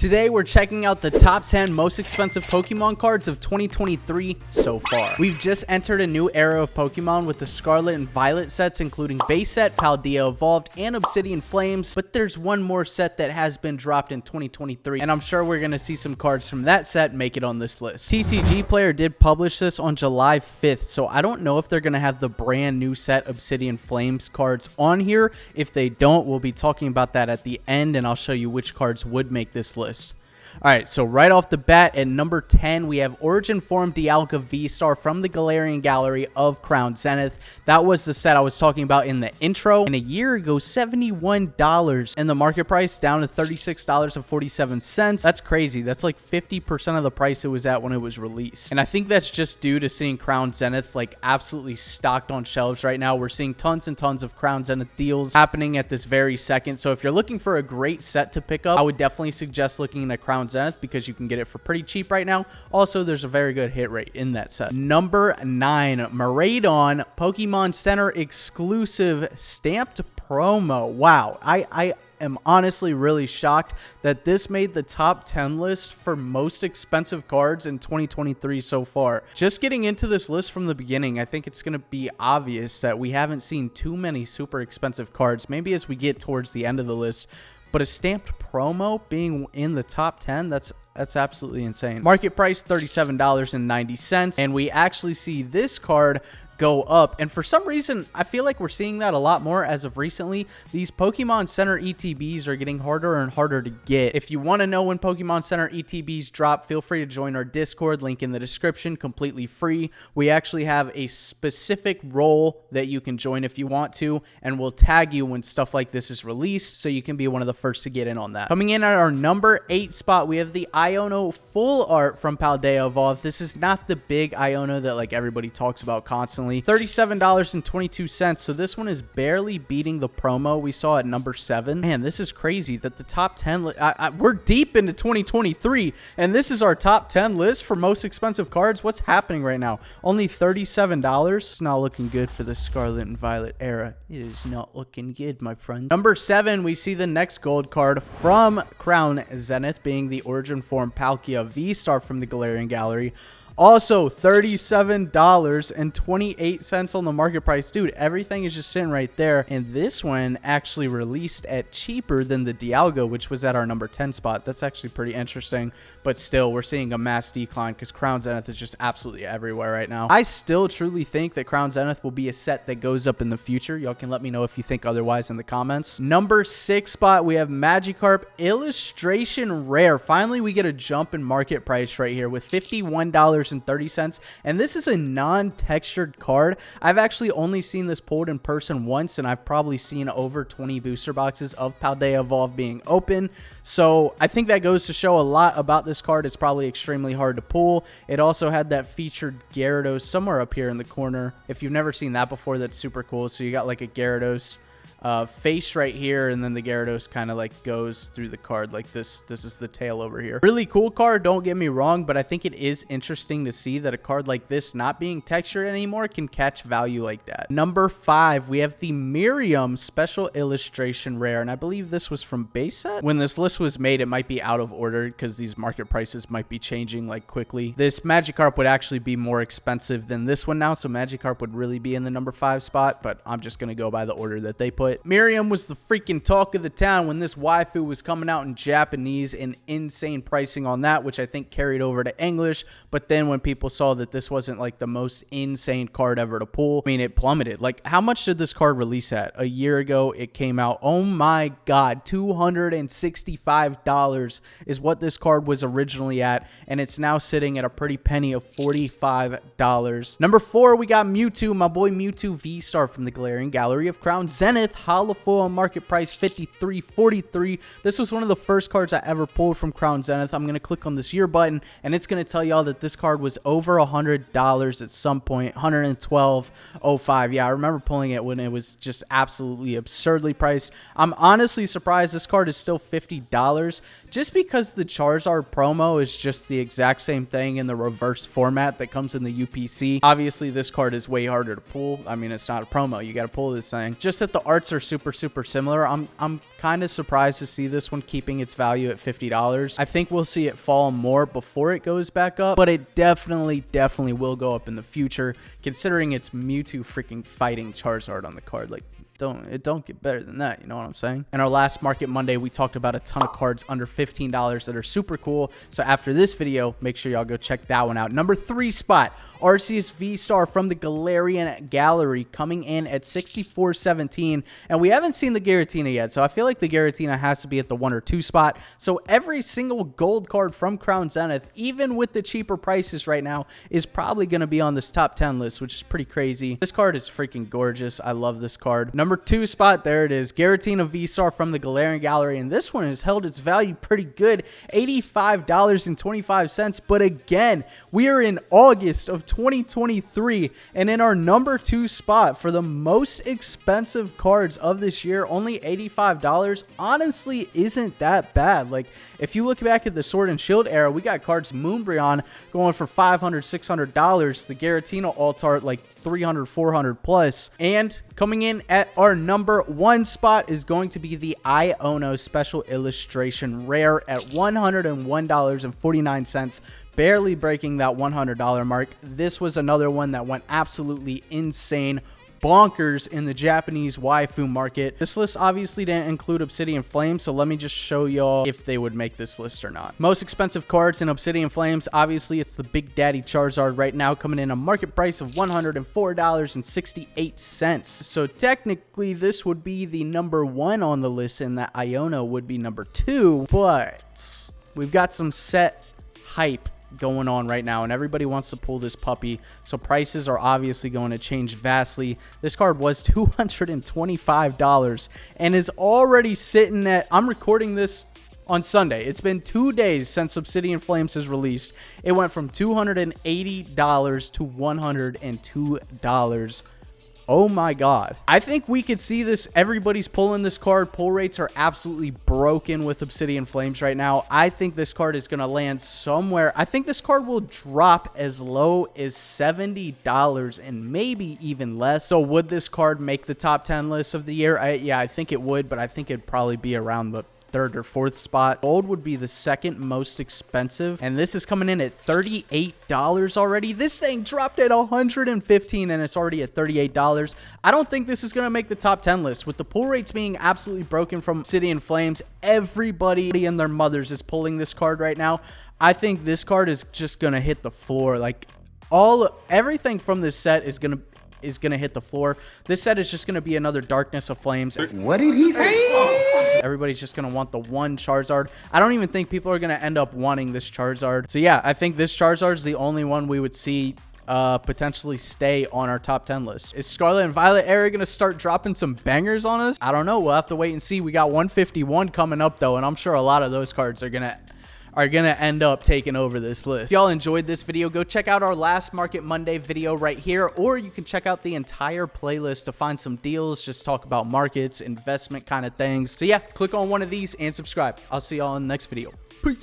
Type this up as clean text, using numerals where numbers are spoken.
Today we're checking out the top 10 most expensive Pokemon cards of 2023 so far. We've just entered a new era of Pokemon with the Scarlet and Violet sets, including base set, Paldea Evolved, and Obsidian Flames, but there's one more set that has been dropped in 2023, and I'm sure we're going to see some cards from that set make it on this list. TCG Player did publish this on July 5th, so I don't know if they're going to have the brand new set Obsidian Flames cards on here. If they don't, we'll be talking about that at the end, and I'll show you which cards would make this list. Alright, so right off the bat, at number 10, we have Origin Form Dacula V-Star from the Galarian Gallery of Crown Zenith. That was the set I was talking about in the intro. And a year ago, $71. And the market price down to $36.47. That's crazy. That's like 50% of the price it was at when it was released. And I think that's just due to seeing Crown Zenith like absolutely stocked on shelves right now. We're seeing tons and tons of Crown Zenith deals happening at this very second. So if you're looking for a great set to pick up, I would definitely suggest looking at Crown Zenith because you can get it for pretty cheap right now. Also, there's a very good hit rate in that set. Number 9, Miraidon Pokemon Center exclusive stamped promo. Wow, I am honestly really shocked that this made the top 10 list for most expensive cards in 2023 so far. Just getting into this list from the beginning, I think it's going to be obvious that we haven't seen too many super expensive cards, maybe as we get towards the end of the list. But a stamped promo being in the top 10, that's absolutely insane. Market price $37.90, and we actually see this card go up, and for some reason I feel like we're seeing that a lot more as of recently. These Pokemon Center ETBs are getting harder and harder to get. If you want to know when Pokemon Center ETBs drop, feel free to join our Discord, link in the description, completely free. We actually have a specific role that you can join if you want to, and we'll tag you when stuff like this is released, so you can be one of the first to get in on that. Coming in at our number 8 spot, we have the Iono full art from Paldea Evolved. This is not the big Iono that like everybody talks about constantly. $37.22, so this one is barely beating the promo we saw at number 7. Man, this is crazy that the top 10 we're deep into 2023 and this is our top 10 list for most expensive cards. What's happening right now? Only $37. It's not looking good for the Scarlet and Violet era. It is not looking good, my friend. Number 7, we see the next gold card from Crown Zenith, being the Origin Form Palkia V-Star from the Galarian Gallery. Also, $37.28 on the market price. Dude, everything is just sitting right there. And this one actually released at cheaper than the Dialga, which was at our number 10 spot. That's actually pretty interesting. But still, we're seeing a mass decline because Crown Zenith is just absolutely everywhere right now. I still truly think that Crown Zenith will be a set that goes up in the future. Y'all can let me know if you think otherwise in the comments. Number 6 spot, we have Magikarp Illustration Rare. Finally, we get a jump in market price right here with $51.30, and this is a non-textured card. I've actually only seen this pulled in person once, and I've probably seen over 20 booster boxes of Paldea Evolved being open, so I think that goes to show a lot about this card. It's probably extremely hard to pull. It also had that featured Gyarados somewhere up here in the corner. If you've never seen that before, that's super cool. So you got like a Gyarados face right here, and then the Gyarados kind of like goes through the card like this. This is the tail over here. Really cool card, don't get me wrong, but I think it is interesting to see that a card like this not being textured anymore can catch value like that. Number 5, we have the Miriam Special Illustration Rare, and I believe this was from base set. When this list was made, it might be out of order because these market prices might be changing like quickly. This Magikarp would actually be more expensive than this one now, so Magikarp would really be in the number 5 spot, but I'm just going to go by the order that they put. Miriam was the freaking talk of the town when this waifu was coming out in Japanese, and insane pricing on that, which I think carried over to English. But then when people saw that this wasn't like the most insane card ever to pull, I mean, it plummeted. Like, how much did this card release at? A year ago, it came out, oh my god, $265 is what this card was originally at, and it's now sitting at a pretty penny of $45. Number 4, we got Mewtwo, my boy Mewtwo V-Star from the Galarian Gallery of Crown Zenith. Holofoil market price $53.43. This was one of the first cards I ever pulled from Crown Zenith. I'm going to click on this year button, and it's going to tell y'all that this card was over $100 at some point, $112.05. Yeah, I remember pulling it when it was just absolutely absurdly priced. I'm honestly surprised this card is still $50, just because the Charizard promo is just the exact same thing in the reverse format that comes in the UPC. Obviously, this card is way harder to pull. I mean, it's not a promo. You got to pull this thing. Just that the art arts are super similar. I'm kind of surprised to see this one keeping its value at $50. I think we'll see it fall more before it goes back up, but it definitely will go up in the future, considering it's Mewtwo freaking fighting Charizard on the card. Like, it don't get better than that, you know what I'm saying? In our last Market Monday, we talked about a ton of cards under $15 that are super cool. So after this video, make sure y'all go check that one out. Number 3 spot, Arceus V-Star from the Galarian Gallery, coming in at $64.17. And we haven't seen the Giratina yet, so I feel like the Giratina has to be at the 1 or 2 spot. So every single gold card from Crown Zenith, even with the cheaper prices right now, is probably going to be on this top 10 list, which is pretty crazy. This card is freaking gorgeous. I love this card. Number 2 spot, there it is, Giratina V-Star from the Galarian Gallery, and this one has held its value pretty good, $85.25. But again, we are in August of 2023, and in our number 2 spot for the most expensive cards of this year, only $85 honestly isn't that bad. Like, if you look back at the Sword and Shield era, we got cards Moonbreon going for $500, $600, the Giratina Altart like $300, $400 plus. And coming in at our number 1 spot is going to be the Iono Special Illustration Rare at $101.49, barely breaking that $100 mark. This was another one that went absolutely insane, bonkers in the Japanese waifu market. This list obviously didn't include Obsidian Flames, so let me just show y'all if they would make this list or not. Most expensive cards in Obsidian Flames, obviously it's the Big Daddy Charizard right now, coming in a market price of $104.68. So technically this would be the number 1 on the list, and that Iono would be number 2, but we've got some set hype going on right now, and everybody wants to pull this puppy, so prices are obviously going to change vastly. This card was $225 and is already sitting at, I'm recording this on Sunday, it's been 2 days since Obsidian Flames has released. It went from $280 to $102. Oh my god. I think we could see this. Everybody's pulling this card. Pull rates are absolutely broken with Obsidian Flames right now. I think this card is going to land somewhere. I think this card will drop as low as $70 and maybe even less. So would this card make the top 10 list of the year? Yeah, I think it would, but I think it'd probably be around the 3rd or 4th spot. Gold would be the 2nd most expensive, and this is coming in at $38 already. This thing dropped at $115 and it's already at $38. I don't think this is going to make the top 10 list. With the pull rates being absolutely broken from Obsidian Flames, everybody and their mothers is pulling this card right now. I think this card is just going to hit the floor. Like, everything from this set is going to hit the floor. This set is just going to be another Darkness of Flames. What did he say? Everybody's just going to want the one Charizard. I don't even think people are going to end up wanting this Charizard. So yeah, I think this Charizard is the only one we would see potentially stay on our top 10 list. Is Scarlet and Violet era going to start dropping some bangers on us? I don't know. We'll have to wait and see. We got 151 coming up though, and I'm sure a lot of those cards are gonna end up taking over this list. If y'all enjoyed this video, go check out our last Market Monday video right here, or you can check out the entire playlist to find some deals, just talk about markets, investment kind of things. So yeah, click on one of these and subscribe. I'll see y'all in the next video. Peace.